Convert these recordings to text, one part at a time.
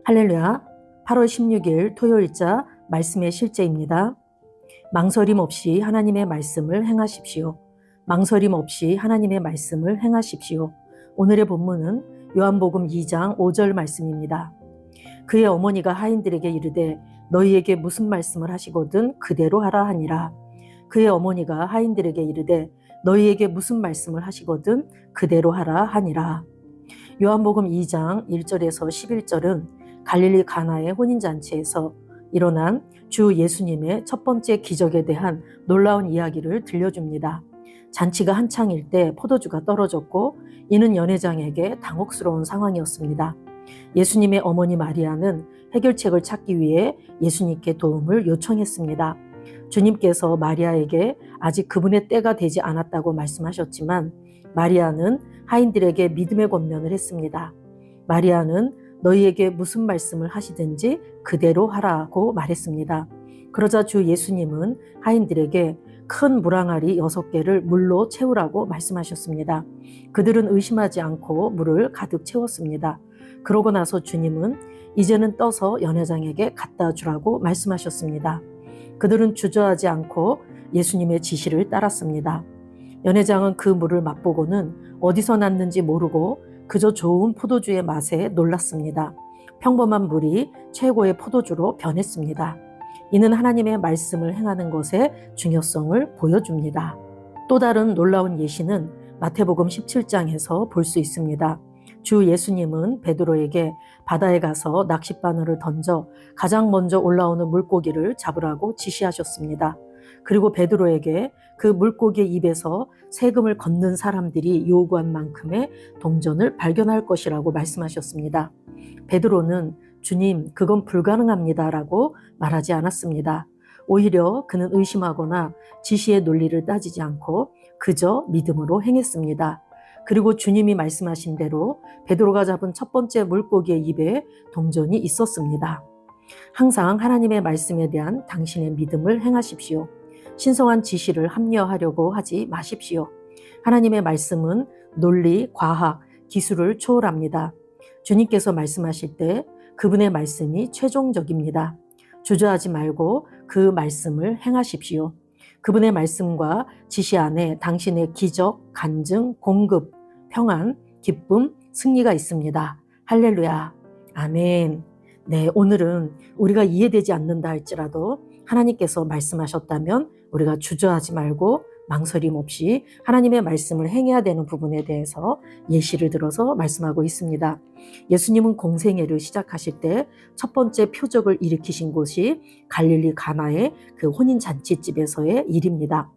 할렐루야. 8월 16일 토요일자 말씀의 실제입니다. 망설임 없이 하나님의 말씀을 행하십시오. 망설임 없이 하나님의 말씀을 행하십시오. 오늘의 본문은 요한복음 2장 5절 말씀입니다. 그의 어머니가 하인들에게 이르되 너희에게 무슨 말씀을 하시거든 그대로 하라 하니라. 그의 어머니가 하인들에게 이르되 너희에게 무슨 말씀을 하시거든 그대로 하라 하니라. 요한복음 2장 1절에서 11절은 갈릴리 가나의 혼인잔치에서 일어난 주 예수님의 첫 번째 기적에 대한 놀라운 이야기를 들려줍니다. 잔치가 한창일 때 포도주가 떨어졌고 이는 연회장에게 당혹스러운 상황이었습니다. 예수님의 어머니 마리아는 해결책을 찾기 위해 예수님께 도움을 요청했습니다. 주님께서 마리아에게 아직 그분의 때가 되지 않았다고 말씀하셨지만 마리아는 하인들에게 믿음의 권면을 했습니다. 마리아는 너희에게 무슨 말씀을 하시든지 그대로 하라고 말했습니다. 그러자 주 예수님은 하인들에게 큰 물항아리 6개를 물로 채우라고 말씀하셨습니다. 그들은 의심하지 않고 물을 가득 채웠습니다. 그러고 나서 주님은 이제는 떠서 연회장에게 갖다 주라고 말씀하셨습니다. 그들은 주저하지 않고 예수님의 지시를 따랐습니다. 연회장은 그 물을 맛보고는 어디서 났는지 모르고 그저 좋은 포도주의 맛에 놀랐습니다. 평범한 물이 최고의 포도주로 변했습니다. 이는 하나님의 말씀을 행하는 것의 중요성을 보여줍니다. 또 다른 놀라운 예시는 마태복음 17장에서 볼 수 있습니다. 주 예수님은 베드로에게 바다에 가서 낚싯바늘을 던져 가장 먼저 올라오는 물고기를 잡으라고 지시하셨습니다. 그리고 베드로에게 그 물고기의 입에서 세금을 걷는 사람들이 요구한 만큼의 동전을 발견할 것이라고 말씀하셨습니다. 베드로는 주님, 그건 불가능합니다라고 말하지 않았습니다. 오히려 그는 의심하거나 지시의 논리를 따지지 않고 그저 믿음으로 행했습니다. 그리고 주님이 말씀하신 대로 베드로가 잡은 첫 번째 물고기의 입에 동전이 있었습니다. 항상 하나님의 말씀에 대한 당신의 믿음을 행하십시오. 신성한 지시를 합리화하려고 하지 마십시오. 하나님의 말씀은 논리, 과학, 기술을 초월합니다. 주님께서 말씀하실 때 그분의 말씀이 최종적입니다. 주저하지 말고 그 말씀을 행하십시오. 그분의 말씀과 지시 안에 당신의 기적, 간증, 공급, 평안, 기쁨, 승리가 있습니다. 할렐루야. 아멘. 네, 오늘은 우리가 이해되지 않는다 할지라도 하나님께서 말씀하셨다면 우리가 주저하지 말고 망설임 없이 하나님의 말씀을 행해야 되는 부분에 대해서 예시를 들어서 말씀하고 있습니다. 예수님은 공생애를 시작하실 때 첫 번째 표적을 일으키신 곳이 갈릴리 가나의 그 혼인잔치집에서의 일입니다.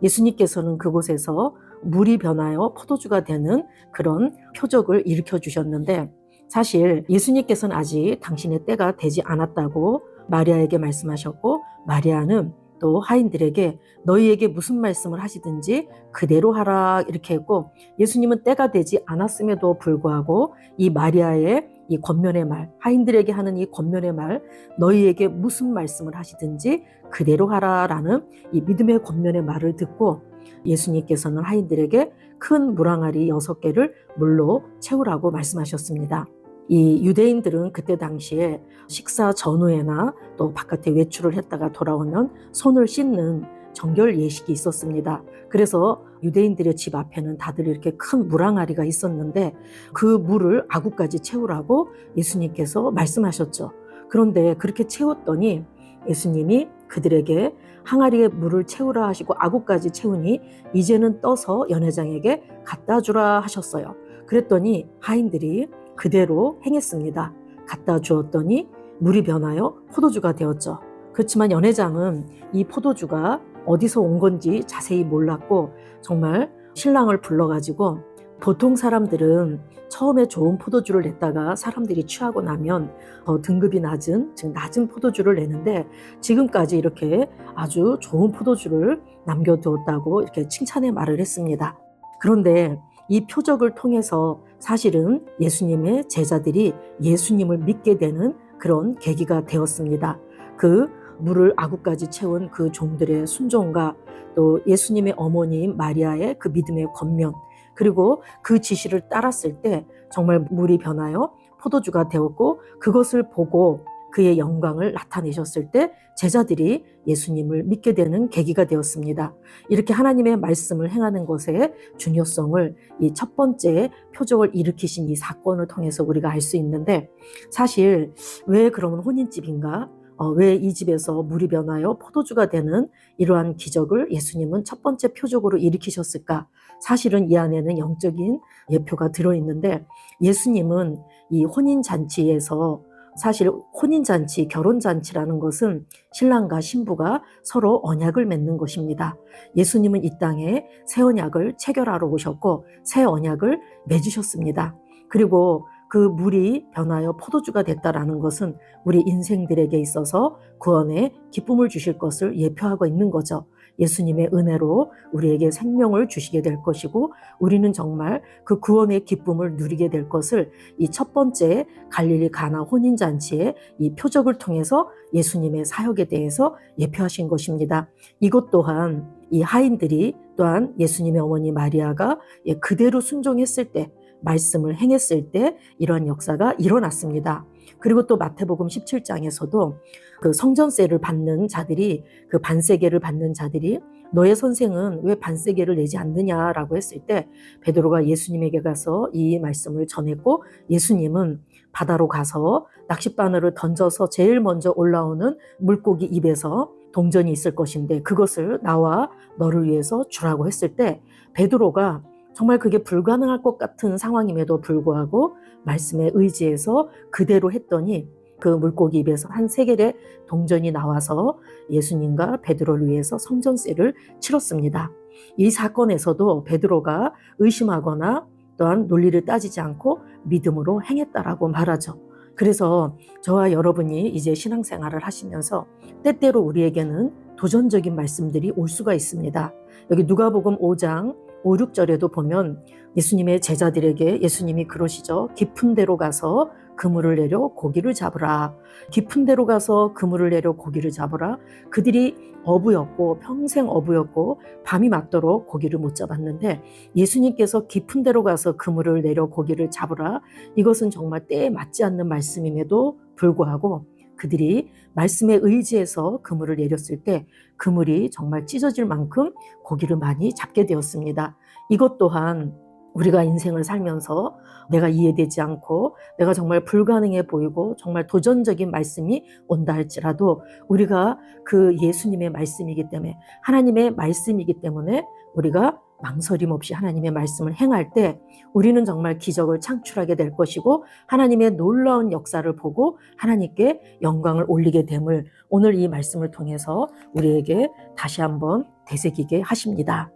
예수님께서는 그곳에서 물이 변하여 포도주가 되는 그런 표적을 일으켜 주셨는데 사실 예수님께서는 아직 당신의 때가 되지 않았다고 마리아에게 말씀하셨고 마리아는 또 하인들에게 너희에게 무슨 말씀을 하시든지 그대로 하라 이렇게 했고 예수님은 때가 되지 않았음에도 불구하고 이 마리아의 이 권면의 말, 하인들에게 하는 이 권면의 말, 너희에게 무슨 말씀을 하시든지 그대로 하라라는 이 믿음의 권면의 말을 듣고 예수님께서는 하인들에게 큰 물항아리 6개를 물로 채우라고 말씀하셨습니다. 이 유대인들은 그때 당시에 식사 전후에나 또 바깥에 외출을 했다가 돌아오면 손을 씻는 정결 예식이 있었습니다. 그래서 유대인들의 집 앞에는 다들 이렇게 큰 물항아리가 있었는데 그 물을 아구까지 채우라고 예수님께서 말씀하셨죠. 그런데 그렇게 채웠더니 예수님이 그들에게 항아리에 물을 채우라 하시고 아구까지 채우니 이제는 떠서 연회장에게 갖다 주라 하셨어요. 그랬더니 하인들이 그대로 행했습니다. 갖다 주었더니 물이 변하여 포도주가 되었죠. 그렇지만 연회장은 이 포도주가 어디서 온 건지 자세히 몰랐고 정말 신랑을 불러가지고 보통 사람들은 처음에 좋은 포도주를 냈다가 사람들이 취하고 나면 더 등급이 낮은, 즉 낮은 포도주를 내는데 지금까지 이렇게 아주 좋은 포도주를 남겨두었다고 이렇게 칭찬의 말을 했습니다. 그런데 이 표적을 통해서 사실은 예수님의 제자들이 예수님을 믿게 되는 그런 계기가 되었습니다. 그 물을 아구까지 채운 그 종들의 순종과 또 예수님의 어머니인 마리아의 그 믿음의 권면 그리고 그 지시를 따랐을 때 정말 물이 변하여 포도주가 되었고 그것을 보고 그의 영광을 나타내셨을 때 제자들이 예수님을 믿게 되는 계기가 되었습니다. 이렇게 하나님의 말씀을 행하는 것의 중요성을 이 첫 번째 표적을 일으키신 이 사건을 통해서 우리가 알 수 있는데, 사실 왜 그러면 혼인집인가? 왜 이 집에서 물이 변하여 포도주가 되는 이러한 기적을 예수님은 첫 번째 표적으로 일으키셨을까? 사실은 이 안에는 영적인 예표가 들어있는데, 예수님은 이 혼인잔치에서, 사실 혼인잔치, 결혼잔치라는 것은 신랑과 신부가 서로 언약을 맺는 것입니다. 예수님은 이 땅에 새 언약을 체결하러 오셨고 새 언약을 맺으셨습니다. 그리고 그 물이 변하여 포도주가 됐다라는 것은 우리 인생들에게 있어서 구원의 기쁨을 주실 것을 예표하고 있는 거죠. 예수님의 은혜로 우리에게 생명을 주시게 될 것이고 우리는 정말 그 구원의 기쁨을 누리게 될 것을 이 첫 번째 갈릴리 가나 혼인잔치의 이 표적을 통해서 예수님의 사역에 대해서 예표하신 것입니다. 이것 또한 이 하인들이 또한 예수님의 어머니 마리아가 그대로 순종했을 때, 말씀을 행했을 때 이러한 역사가 일어났습니다. 그리고 또 마태복음 17장에서도 그 성전세를 받는 자들이, 그 반세계를 받는 자들이 너의 선생은 왜 반세계를 내지 않느냐라고 했을 때 베드로가 예수님에게 가서 이 말씀을 전했고, 예수님은 바다로 가서 낚싯바늘을 던져서 제일 먼저 올라오는 물고기 입에서 동전이 있을 것인데 그것을 나와 너를 위해서 주라고 했을 때 베드로가 정말 그게 불가능할 것 같은 상황임에도 불구하고 말씀에 의지해서 그대로 했더니 그 물고기 입에서 한 3개의 동전이 나와서 예수님과 베드로를 위해서 성전세를 치렀습니다. 이 사건에서도 베드로가 의심하거나 또한 논리를 따지지 않고 믿음으로 행했다라고 말하죠. 그래서 저와 여러분이 이제 신앙생활을 하시면서 때때로 우리에게는 도전적인 말씀들이 올 수가 있습니다. 여기 누가복음 5장 5, 6절에도 보면 예수님의 제자들에게 예수님이 그러시죠. 깊은 데로 가서 그물을 내려 고기를 잡으라. 깊은 데로 가서 그물을 내려 고기를 잡으라. 그들이 어부였고 평생 어부였고 밤이 맞도록 고기를 못 잡았는데 예수님께서 깊은 데로 가서 그물을 내려 고기를 잡으라. 이것은 정말 때에 맞지 않는 말씀임에도 불구하고 그들이 말씀에 의지해서 그물을 내렸을 때 그물이 정말 찢어질 만큼 고기를 많이 잡게 되었습니다. 이것 또한 우리가 인생을 살면서 내가 이해되지 않고 내가 정말 불가능해 보이고 정말 도전적인 말씀이 온다 할지라도 우리가 그 예수님의 말씀이기 때문에, 하나님의 말씀이기 때문에 우리가 망설임 없이 하나님의 말씀을 행할 때 우리는 정말 기적을 창출하게 될 것이고 하나님의 놀라운 역사를 보고 하나님께 영광을 올리게 됨을 오늘 이 말씀을 통해서 우리에게 다시 한번 되새기게 하십니다.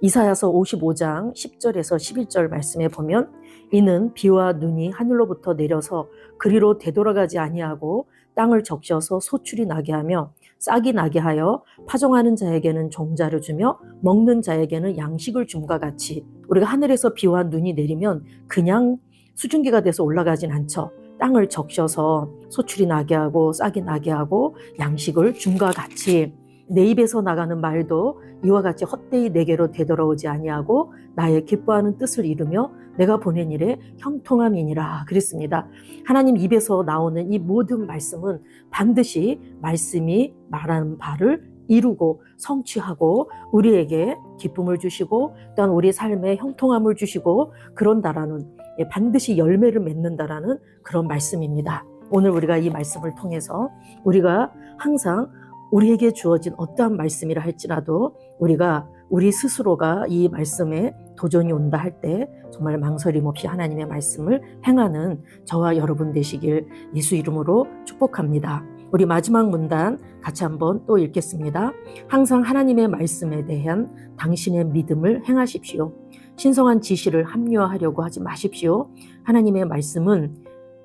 이사야서 55장 10절에서 11절 말씀에 보면 이는 비와 눈이 하늘로부터 내려서 그리로 되돌아가지 아니하고 땅을 적셔서 소출이 나게 하며 싹이 나게 하여 파종하는 자에게는 종자를 주며 먹는 자에게는 양식을 줌과 같이, 우리가 하늘에서 비와 눈이 내리면 그냥 수증기가 돼서 올라가진 않죠. 땅을 적셔서 소출이 나게 하고 싹이 나게 하고 양식을 줌과 같이 내 입에서 나가는 말도 이와 같이 헛되이 내게로 되돌아오지 아니하고 나의 기뻐하는 뜻을 이루며 내가 보낸 일에 형통함이니라 그랬습니다. 하나님 입에서 나오는 이 모든 말씀은 반드시 말씀이 말하는 바를 이루고 성취하고 우리에게 기쁨을 주시고 또한 우리 삶에 형통함을 주시고 그런다라는, 반드시 열매를 맺는다라는 그런 말씀입니다. 오늘 우리가 이 말씀을 통해서 우리가 항상 우리에게 주어진 어떠한 말씀이라 할지라도 우리가 우리 스스로가 이 말씀에 도전이 온다 할 때 정말 망설임 없이 하나님의 말씀을 행하는 저와 여러분 되시길 예수 이름으로 축복합니다. 우리 마지막 문단 같이 한번 또 읽겠습니다. 항상 하나님의 말씀에 대한 당신의 믿음을 행하십시오. 신성한 지식을 합리화하려고 하지 마십시오. 하나님의 말씀은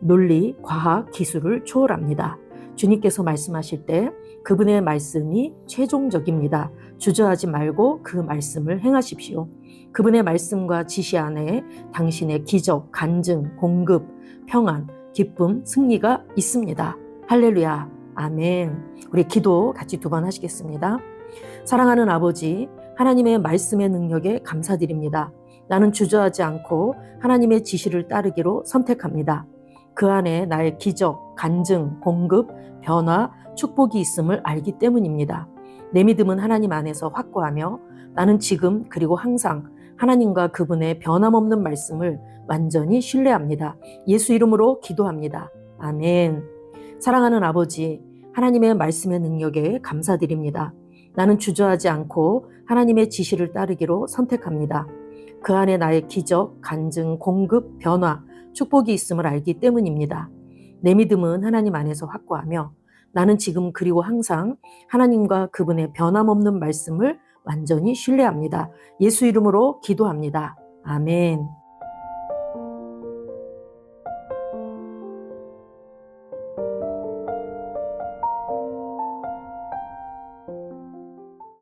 논리, 과학, 기술을 초월합니다. 주님께서 말씀하실 때 그분의 말씀이 최종적입니다. 주저하지 말고 그 말씀을 행하십시오. 그분의 말씀과 지시 안에 당신의 기적, 간증, 공급, 평안, 기쁨, 승리가 있습니다. 할렐루야, 아멘. 우리 기도 같이 2번 하시겠습니다. 사랑하는 아버지, 하나님의 말씀의 능력에 감사드립니다. 나는 주저하지 않고 하나님의 지시를 따르기로 선택합니다. 그 안에 나의 기적, 간증, 공급, 변화, 축복이 있음을 알기 때문입니다. 내 믿음은 하나님 안에서 확고하며 나는 지금 그리고 항상 하나님과 그분의 변함없는 말씀을 완전히 신뢰합니다. 예수 이름으로 기도합니다. 아멘. 사랑하는 아버지, 하나님의 말씀의 능력에 감사드립니다. 나는 주저하지 않고 하나님의 지시를 따르기로 선택합니다. 그 안에 나의 기적, 간증, 공급, 변화, 축복이 있음을 알기 때문입니다. 내 믿음은 하나님 안에서 확고하며 나는 지금 그리고 항상 하나님과 그분의 변함없는 말씀을 완전히 신뢰합니다. 예수 이름으로 기도합니다. 아멘.